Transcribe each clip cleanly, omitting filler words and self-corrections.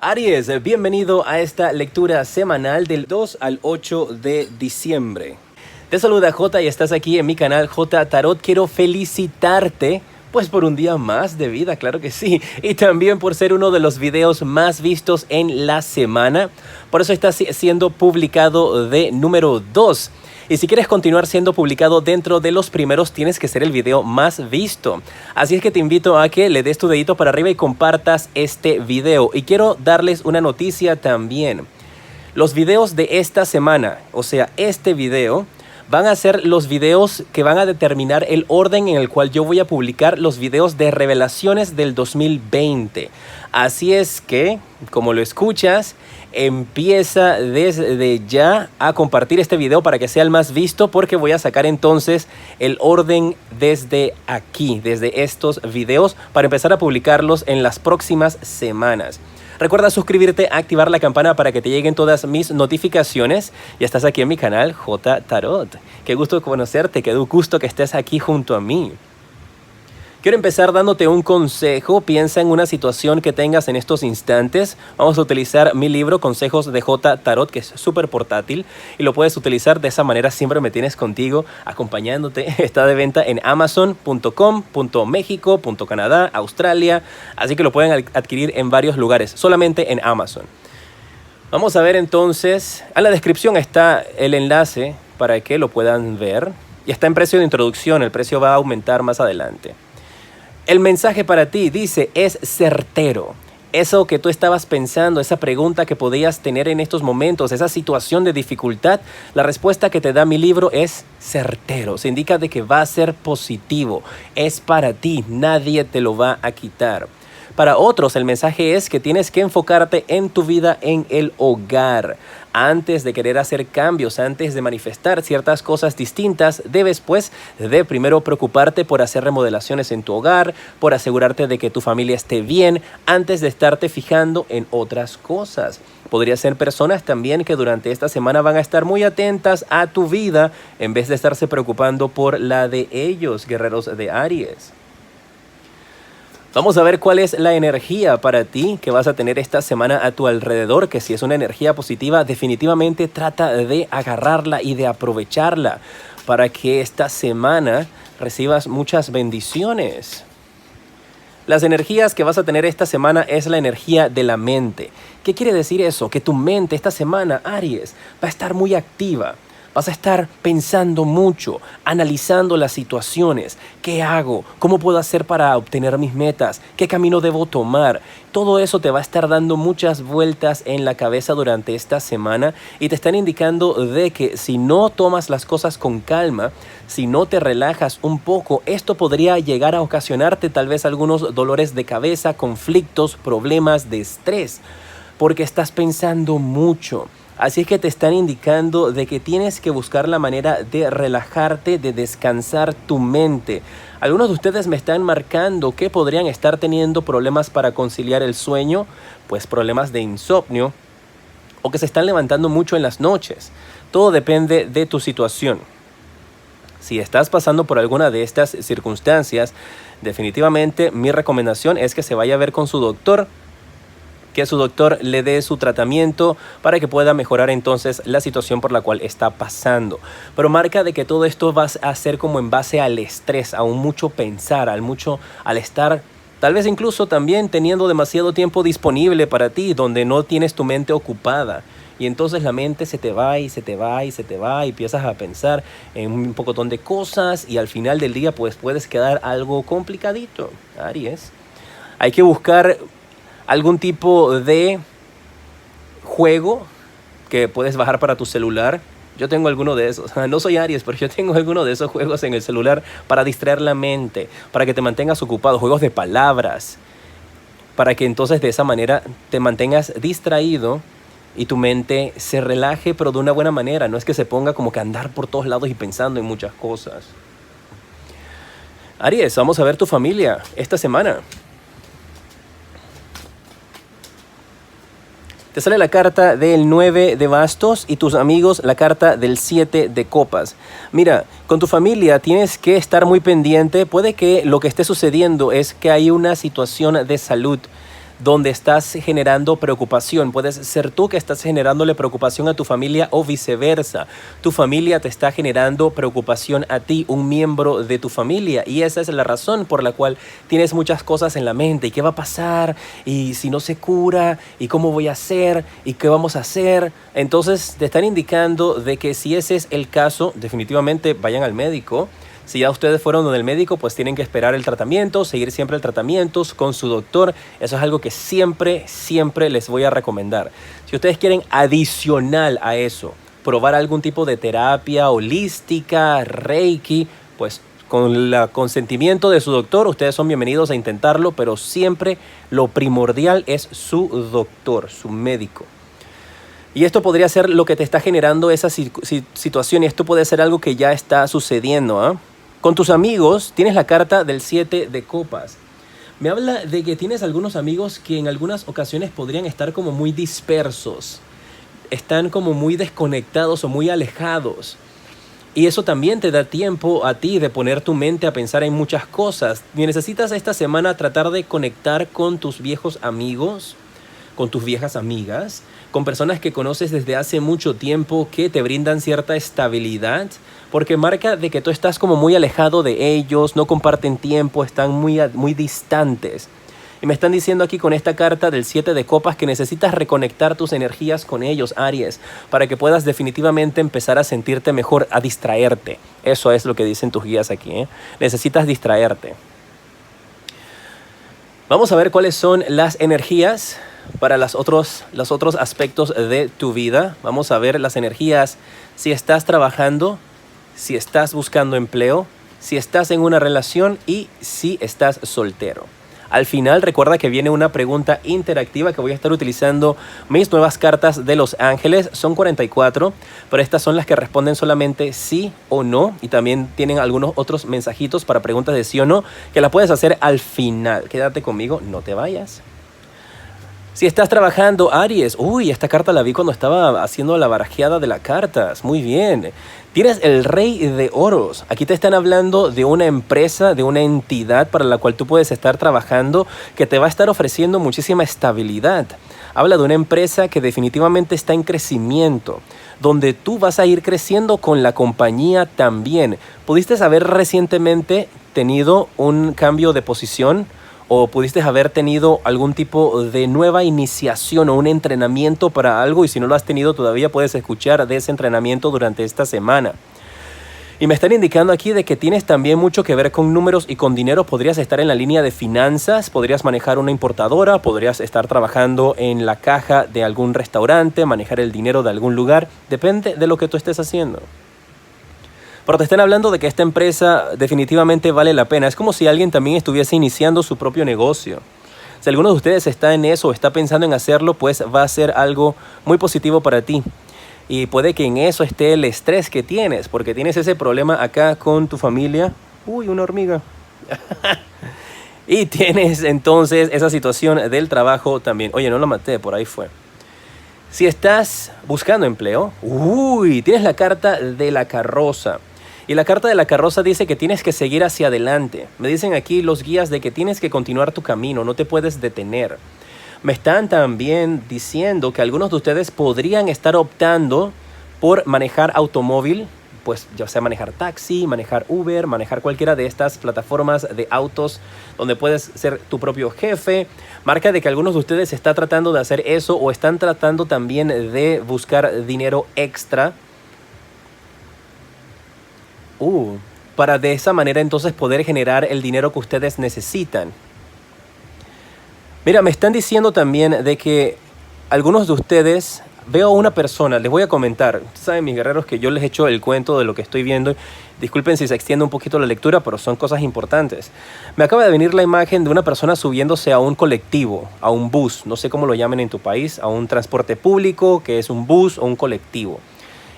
Aries, bienvenido a esta lectura semanal del 2 al 8 de diciembre. Te saluda J y estás aquí en mi canal J Tarot. Quiero felicitarte pues por un día más de vida, claro que sí. Y también por ser uno de los videos más vistos en la semana. Por eso está siendo publicado de número 2. Y si quieres continuar siendo publicado dentro de los primeros, tienes que ser el video más visto. Así es que te invito a que le des tu dedito para arriba y compartas este video. Y quiero darles una noticia también. Los videos de esta semana, o sea, este video, van a ser los videos que van a determinar el orden en el cual yo voy a publicar los videos de revelaciones del 2020. Así es que, como lo escuchas, empieza desde ya a compartir este video para que sea el más visto, porque voy a sacar entonces el orden desde aquí, desde estos videos, para empezar a publicarlos en las próximas semanas. Recuerda suscribirte, activar la campana para que te lleguen todas mis notificaciones. Ya estás aquí en mi canal J Tarot. Qué gusto conocerte, qué gusto que estés aquí junto a mí. Quiero empezar dándote un consejo. Piensa en una situación que tengas en estos instantes. Vamos a utilizar mi libro Consejos de J Tarot, que es súper portátil y lo puedes utilizar de esa manera. Siempre me tienes contigo, acompañándote. Está de venta en Amazon.com, México, Canadá, Australia. Así que lo pueden adquirir en varios lugares, solamente en Amazon. Vamos a ver entonces. En la descripción está el enlace para que lo puedan ver. Y está en precio de introducción. El precio va a aumentar más adelante. El mensaje para ti dice, es certero. Eso que tú estabas pensando, esa pregunta que podías tener en estos momentos, esa situación de dificultad, la respuesta que te da mi libro es certero. Se indica de que va a ser positivo. Es para ti, nadie te lo va a quitar. Para otros, el mensaje es que tienes que enfocarte en tu vida en el hogar. Antes de querer hacer cambios, antes de manifestar ciertas cosas distintas, debes pues de primero preocuparte por hacer remodelaciones en tu hogar, por asegurarte de que tu familia esté bien, antes de estarte fijando en otras cosas. Podría ser personas también que durante esta semana van a estar muy atentas a tu vida, en vez de estarse preocupando por la de ellos, guerreros de Aries. Vamos a ver cuál es la energía para ti que vas a tener esta semana a tu alrededor, que si es una energía positiva, definitivamente trata de agarrarla y de aprovecharla para que esta semana recibas muchas bendiciones. Las energías que vas a tener esta semana es la energía de la mente. ¿Qué quiere decir eso? Que tu mente esta semana, Aries, va a estar muy activa. Vas a estar pensando mucho, analizando las situaciones. ¿Qué hago? ¿Cómo puedo hacer para obtener mis metas? ¿Qué camino debo tomar? Todo eso te va a estar dando muchas vueltas en la cabeza durante esta semana y te están indicando de que si no tomas las cosas con calma, si no te relajas un poco, esto podría llegar a ocasionarte tal vez algunos dolores de cabeza, conflictos, problemas de estrés, porque estás pensando mucho. Así es que te están indicando de que tienes que buscar la manera de relajarte, de descansar tu mente. Algunos de ustedes me están marcando que podrían estar teniendo problemas para conciliar el sueño, pues problemas de insomnio, o que se están levantando mucho en las noches. Todo depende de tu situación. Si estás pasando por alguna de estas circunstancias, definitivamente mi recomendación es que se vaya a ver con su doctor, que su doctor le dé su tratamiento para que pueda mejorar entonces la situación por la cual está pasando. Pero marca de que todo esto va a ser como en base al estrés, a un mucho pensar, al estar tal vez incluso también teniendo demasiado tiempo disponible para ti, donde no tienes tu mente ocupada. Y entonces la mente se te va y se te va y se te va y empiezas a pensar en un pocotón de cosas y al final del día pues puedes quedar algo complicadito, Aries. Hay que buscar algún tipo de juego que puedes bajar para tu celular. Yo tengo alguno de esos. No soy Aries, pero yo tengo alguno de esos juegos en el celular para distraer la mente, para que te mantengas ocupado. Juegos de palabras, para que entonces de esa manera te mantengas distraído y tu mente se relaje, pero de una buena manera. No es que se ponga como que a andar por todos lados y pensando en muchas cosas. Aries, vamos a ver tu familia esta semana. Te sale la carta del 9 de bastos y tus amigos la carta del 7 de copas. Mira, con tu familia tienes que estar muy pendiente. Puede que lo que esté sucediendo es que hay una situación de salud donde estás generando preocupación. Puedes ser tú que estás generándole preocupación a tu familia o viceversa. Tu familia te está generando preocupación a ti, un miembro de tu familia. Y esa es la razón por la cual tienes muchas cosas en la mente. ¿Y qué va a pasar? ¿Y si no se cura? ¿Y cómo voy a hacer? ¿Y qué vamos a hacer? Entonces te están indicando de que si ese es el caso, definitivamente vayan al médico. Si ya ustedes fueron donde el médico, pues tienen que esperar el tratamiento, seguir siempre el tratamiento con su doctor. Eso es algo que siempre les voy a recomendar. Si ustedes quieren adicional a eso, probar algún tipo de terapia holística, Reiki, pues con el consentimiento de su doctor, ustedes son bienvenidos a intentarlo, pero siempre lo primordial es su doctor, su médico. Y esto podría ser lo que te está generando esa situación, y esto puede ser algo que ya está sucediendo, ¿eh? Con tus amigos tienes la carta del 7 de copas. Me habla de que tienes algunos amigos que en algunas ocasiones podrían estar como muy dispersos. Están como muy desconectados o muy alejados. Y eso también te da tiempo a ti de poner tu mente a pensar en muchas cosas. Y necesitas esta semana tratar de conectar con tus viejos amigos, con tus viejas amigas, con personas que conoces desde hace mucho tiempo que te brindan cierta estabilidad, porque marca de que tú estás como muy alejado de ellos, no comparten tiempo, están muy distantes. Y me están diciendo aquí con esta carta del 7 de copas que necesitas reconectar tus energías con ellos, Aries, para que puedas definitivamente empezar a sentirte mejor, a distraerte. Eso es lo que dicen tus guías aquí, ¿eh? Necesitas distraerte. Vamos a ver cuáles son las energías para los otros aspectos de tu vida. Vamos a ver las energías si estás trabajando, si estás buscando empleo, si estás en una relación y si estás soltero. Al final recuerda que viene una pregunta interactiva que voy a estar utilizando mis nuevas cartas de Los Ángeles. Son 44, pero estas son las que responden solamente sí o no. Y también tienen algunos otros mensajitos para preguntas de sí o no que las puedes hacer al final. Quédate conmigo, no te vayas. Si estás trabajando, Aries, esta carta la vi cuando estaba haciendo la barajeada de las cartas. Muy bien. Tienes el Rey de Oros. Aquí te están hablando de una empresa, de una entidad para la cual tú puedes estar trabajando que te va a estar ofreciendo muchísima estabilidad. Habla de una empresa que definitivamente está en crecimiento, donde tú vas a ir creciendo con la compañía también. ¿Pudiste haber recientemente tenido un cambio de posición? ¿O pudiste haber tenido algún tipo de nueva iniciación o un entrenamiento para algo? Y si no lo has tenido todavía, puedes escuchar de ese entrenamiento durante esta semana. Y me están indicando aquí de que tienes también mucho que ver con números y con dinero. Podrías estar en la línea de finanzas, podrías manejar una importadora, podrías estar trabajando en la caja de algún restaurante, manejar el dinero de algún lugar. Depende de lo que tú estés haciendo. Pero te están hablando de que esta empresa definitivamente vale la pena. Es como si alguien también estuviese iniciando su propio negocio. Si alguno de ustedes está en eso o está pensando en hacerlo, pues va a ser algo muy positivo para ti. Y puede que en eso esté el estrés que tienes, porque tienes ese problema acá con tu familia. Una hormiga. Y tienes entonces esa situación del trabajo también. Oye, no la maté, por ahí fue. Si estás buscando empleo, tienes la carta de la carroza. Y la carta de la carroza dice que tienes que seguir hacia adelante. Me dicen aquí los guías de que tienes que continuar tu camino, no te puedes detener. Me están también diciendo que algunos de ustedes podrían estar optando por manejar automóvil, pues ya sea manejar taxi, manejar Uber, manejar cualquiera de estas plataformas de autos donde puedes ser tu propio jefe. Marca de que algunos de ustedes están tratando de hacer eso o están tratando también de buscar dinero extra. Para de esa manera entonces poder generar el dinero que ustedes necesitan. Mira, me están diciendo también de que algunos de ustedes, veo a una persona, les voy a comentar. Saben, mis guerreros, que yo les echo el cuento de lo que estoy viendo. Disculpen si se extiende un poquito la lectura, pero son cosas importantes. Me acaba de venir la imagen de una persona subiéndose a un colectivo, a un bus, no sé cómo lo llamen en tu país, a un transporte público, que es un bus o un colectivo.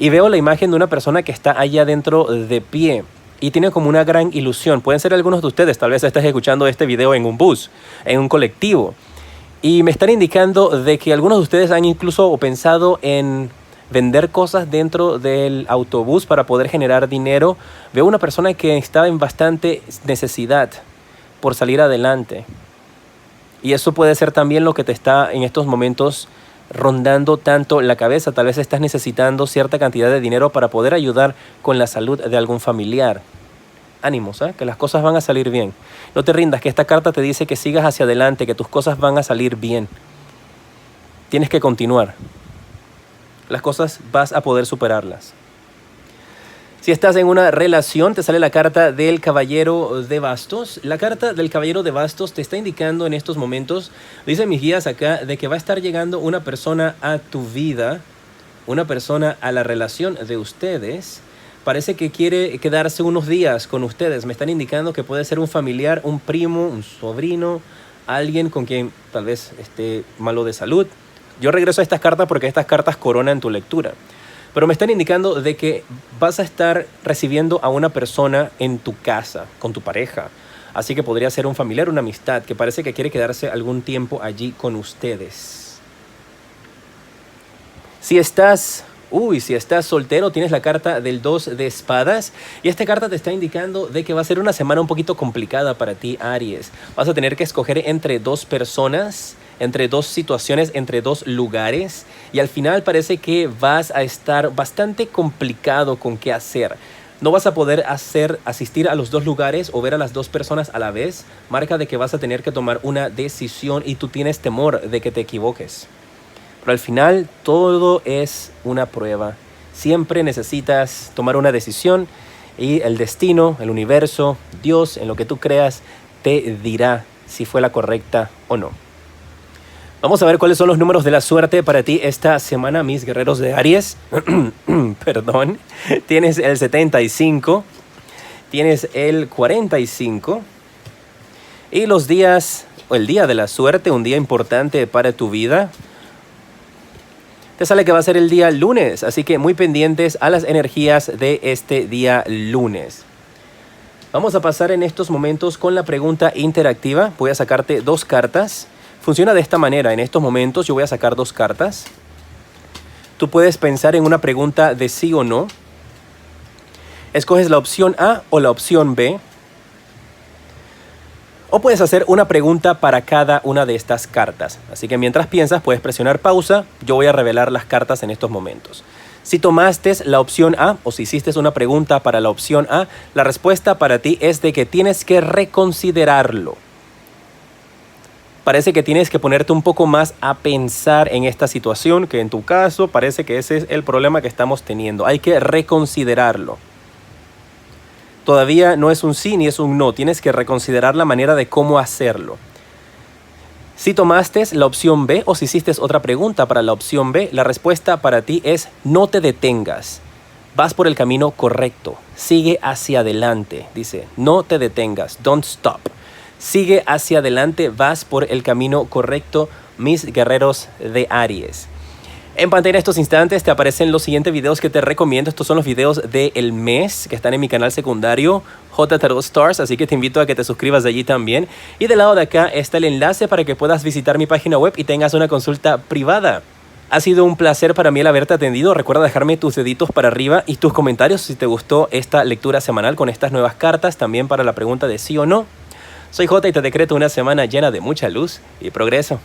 Y veo la imagen de una persona que está allá adentro de pie y tiene como una gran ilusión. Pueden ser algunos de ustedes, tal vez estés escuchando este video en un bus, en un colectivo. Y me están indicando de que algunos de ustedes han incluso pensado en vender cosas dentro del autobús para poder generar dinero. Veo una persona que estaba en bastante necesidad por salir adelante. Y eso puede ser también lo que te está en estos momentos rondando tanto la cabeza. Tal vez estás necesitando cierta cantidad de dinero para poder ayudar con la salud de algún familiar. Ánimos, que las cosas van a salir bien. No te rindas, que esta carta te dice que sigas hacia adelante, que tus cosas van a salir bien. Tienes que continuar. Las cosas vas a poder superarlas. Si estás en una relación, te sale la carta del Caballero de Bastos. La carta del Caballero de Bastos te está indicando en estos momentos, dicen mis guías acá, de que va a estar llegando una persona a tu vida, una persona a la relación de ustedes. Parece que quiere quedarse unos días con ustedes. Me están indicando que puede ser un familiar, un primo, un sobrino, alguien con quien tal vez esté malo de salud. Yo regreso a estas cartas porque estas cartas coronan tu lectura. Pero me están indicando de que vas a estar recibiendo a una persona en tu casa, con tu pareja. Así que podría ser un familiar, una amistad, que parece que quiere quedarse algún tiempo allí con ustedes. Si estás soltero, tienes la carta del 2 de espadas. Y esta carta te está indicando de que va a ser una semana un poquito complicada para ti, Aries. Vas a tener que escoger entre dos personas, entre dos situaciones, entre dos lugares, y al final parece que vas a estar bastante complicado con qué hacer. No vas a poder asistir a los dos lugares o ver a las dos personas a la vez. Marca de que vas a tener que tomar una decisión y tú tienes temor de que te equivoques. Pero al final todo es una prueba. Siempre necesitas tomar una decisión y el destino, el universo, Dios, en lo que tú creas, te dirá si fue la correcta o no. Vamos a ver cuáles son los números de la suerte para ti esta semana, mis guerreros de Aries. Perdón. Tienes el 75, tienes el 45 y los días, o el día de la suerte, un día importante para tu vida. Te sale que va a ser el día lunes, así que muy pendientes a las energías de este día lunes. Vamos a pasar en estos momentos con la pregunta interactiva. Voy a sacarte dos cartas. Funciona de esta manera. En estos momentos yo voy a sacar dos cartas. Tú puedes pensar en una pregunta de sí o no. Escoges la opción A o la opción B. O puedes hacer una pregunta para cada una de estas cartas. Así que mientras piensas puedes presionar pausa. Yo voy a revelar las cartas en estos momentos. Si tomaste la opción A o si hiciste una pregunta para la opción A, la respuesta para ti es de que tienes que reconsiderarlo. Parece que tienes que ponerte un poco más a pensar en esta situación, que en tu caso parece que ese es el problema que estamos teniendo. Hay que reconsiderarlo. Todavía no es un sí ni es un no. Tienes que reconsiderar la manera de cómo hacerlo. Si tomaste la opción B o si hiciste otra pregunta para la opción B, la respuesta para ti es no te detengas. Vas por el camino correcto. Sigue hacia adelante. Dice, no te detengas. Don't stop. Sigue hacia adelante, vas por el camino correcto, mis guerreros de Aries. En pantalla en estos instantes te aparecen los siguientes videos que te recomiendo. Estos son los videos del mes que están en mi canal secundario, J Tarot Stars, así que te invito a que te suscribas de allí también. Y del lado de acá está el enlace para que puedas visitar mi página web y tengas una consulta privada. Ha sido un placer para mí el haberte atendido. Recuerda dejarme tus deditos para arriba y tus comentarios si te gustó esta lectura semanal con estas nuevas cartas, también para la pregunta de sí o no. Soy J y te decreto una semana llena de mucha luz y progreso.